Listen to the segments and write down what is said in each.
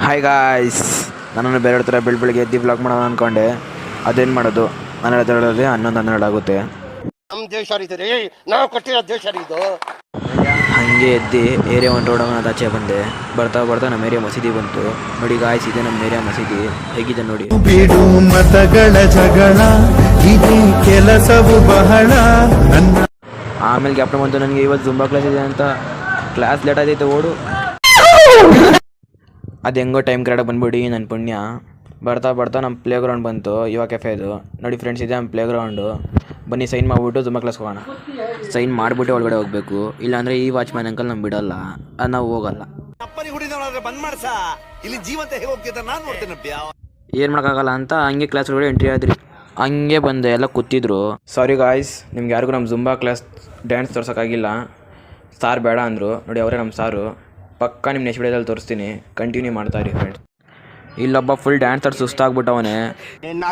Hi guys, ನನ್ನನ್ನು ಬೇರೆ ಥರ ಬೆಳಗ್ಗೆ ಎದ್ದು ಬ್ಲಾಗ್ ಮಾಡೋಣ ಅಂದ್ಕೊಂಡೆ. ಅದೇನು ಮಾಡೋದು, 12 11 ಆಗುತ್ತೆ. ನಮ್ಮ ದೇಶ ರೀ, ನಾವು ಕೊಟ್ಟಿರೋ ದೇಶ ಇದು. ಹಾಗೆ ಎದ್ದು ಏರಿಯಾ ಒಂದು ರೋಡ್ ಅಂತ ಆಚೆ ಬಂದೆ. ಬರ್ತಾ ಬರ್ತಾ ನಮ್ಮ ಏರಿಯಾ ಮಸೀದಿ ಬಂತು. ನೋಡಿ ಗಾಯ್ಸ್, ಇದೆ ನಮ್ಮ ಏರಿಯಾ ಮಸೀದಿ. ಹೇಗಿದೆ ನೋಡಿ. ಬಿಡು ಮತಗಳ ಜಗಳ, ಇದೇ ಕೆಲಸವು ಬಹಳ. ಆಮೇಲೆ ಗ್ಯಾಪ್ನ ಬಂತು ನನಗೆ, ಇವತ್ತು ಜುಂಬಾ ಕ್ಲಾಸ್ ಇದೆ ಅಂತ. ಕ್ಲಾಸ್ ಲೇಟ್ ಆದೈತೆ, ಓಡು. ಅದು ಹೆಂಗೋ ಟೈಮ್ ಕರೆಕ್ಟಾಗಿ ಬಂದ್ಬಿಡಿ, ನನ್ನ ಪುಣ್ಯ. ಬರ್ತಾ ಬರ್ತಾ ನಮ್ಮ ಪ್ಲೇ ಗ್ರೌಂಡ್ ಬಂತು, ಯುವ ಕೆಫೆದು. ನೋಡಿ ಫ್ರೆಂಡ್ಸ್, ಇದೆ ನಮ್ಮ ಪ್ಲೇ ಗ್ರೌಂಡು. ಬನ್ನಿ ಸೈನ್ ಮಾಡಿಬಿಟ್ಟು ಜುಂಬಾ ಕ್ಲಾಸ್ಗೆ ಹೋಗೋಣ. ಸೈನ್ ಮಾಡಿಬಿಟ್ಟು ಒಳಗಡೆ ಹೋಗಬೇಕು, ಇಲ್ಲಾಂದರೆ ಈ ವಾಚ್ಮ್ಯಾನ್ ಅಂಕಲ್ ನಮ್ಗೆ ಬಿಡಲ್ಲ, ಅದು ನಾವು ಹೋಗಲ್ಲ. ಏನು ಮಾಡೋಕ್ಕಾಗಲ್ಲ ಅಂತ ಹಂಗೆ ಕ್ಲಾಸ್ ಒಳಗಡೆ ಎಂಟ್ರಿ ಆದ್ರಿ. ಹಂಗೆ ಬಂದೆ, ಎಲ್ಲ ಕೂತಿದ್ರು. ಸಾರಿ ಗಾಯ್ಸ್, ನಿಮ್ಗೆ ಯಾರಿಗೂ ನಮ್ಮ ಜುಂಬಾ ಕ್ಲಾಸ್ ಡ್ಯಾನ್ಸ್ ತೋರ್ಸೋಕ್ಕಾಗಿಲ್ಲ. ಸಾರ್ ಬೇಡ ಅಂದರು. ನೋಡಿ ಅವರೇ ನಮ್ಮ ಸಾರು. ಪಕ್ಕ ನಿಮ್ಮ ನೆಕ್ಸ್ಟ್ ವಿಡಿಯೋದಲ್ಲಿ ತೋರಿಸ್ತೀನಿ, ಕಂಟಿನ್ಯೂ ಮಾಡ್ತಾಯಿರಿ ಫ್ರೆಂಡ್ಸ್. ಇಲ್ಲೊಬ್ಬ ಫುಲ್ ಡ್ಯಾನ್ಸರ್ ಸುಸ್ತಾಗ್ಬಿಟ್ಟವನೇ.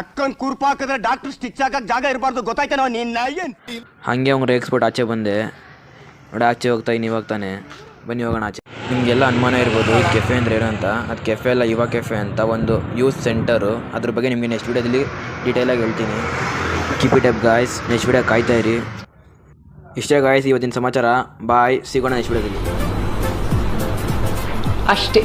ಅಕ್ಕನ್ ಕುರ್ಪಾಕಿದ್ರೆ ಡಾಕ್ಟರ್ ಸ್ಟಿಚ್ ಹಾಕಕ್ ಜಾಗ ಇರಬಾರ್ದು, ಗೊತ್ತಾಯ್ತಾನೋ ನಿನ್ನ. ಹಾಗೆ ಅವ್ನು ರೇಗಿಸ್ಬಿಟ್ಟು ಆಚೆ ಬಂದೆ. ನೋಡಿ ಆಚೆ ಹೋಗ್ತಾ ಇವಾಗ ತಾನೆ. ಬನ್ನಿ ಹೋಗೋಣ ಆಚೆ. ನಿಮಗೆಲ್ಲ ಅನುಮಾನ ಇರ್ಬೋದು ಈ ಕೆಫೆ ಅಂದರೆ ಏನು ಅಂತ. ಅದು ಕೆಫೆ ಅಲ್ಲ, ಯುವ ಕೆಫೆ ಅಂತ ಒಂದು ಯೂತ್ ಸೆಂಟರು. ಅದ್ರ ಬಗ್ಗೆ ನಿಮಗೆ ನೆಕ್ಸ್ಟ್ ವಿಡಿಯೋದಲ್ಲಿ ಡೀಟೇಲಾಗಿ ಹೇಳ್ತೀನಿ. Keep it up guys, next video ಕಾಯ್ತಾ ಇರಿ. ಇಷ್ಟೇ ಗಾಯ್ಸ್ ಇವತ್ತಿನ ಸಮಾಚಾರ. ಬಾಯ್, ಸಿಗೋಣ ನೆಕ್ಸ್ಟ್ ವಿಡಿಯೋದಲ್ಲಿ ಅಷ್ಟೇ.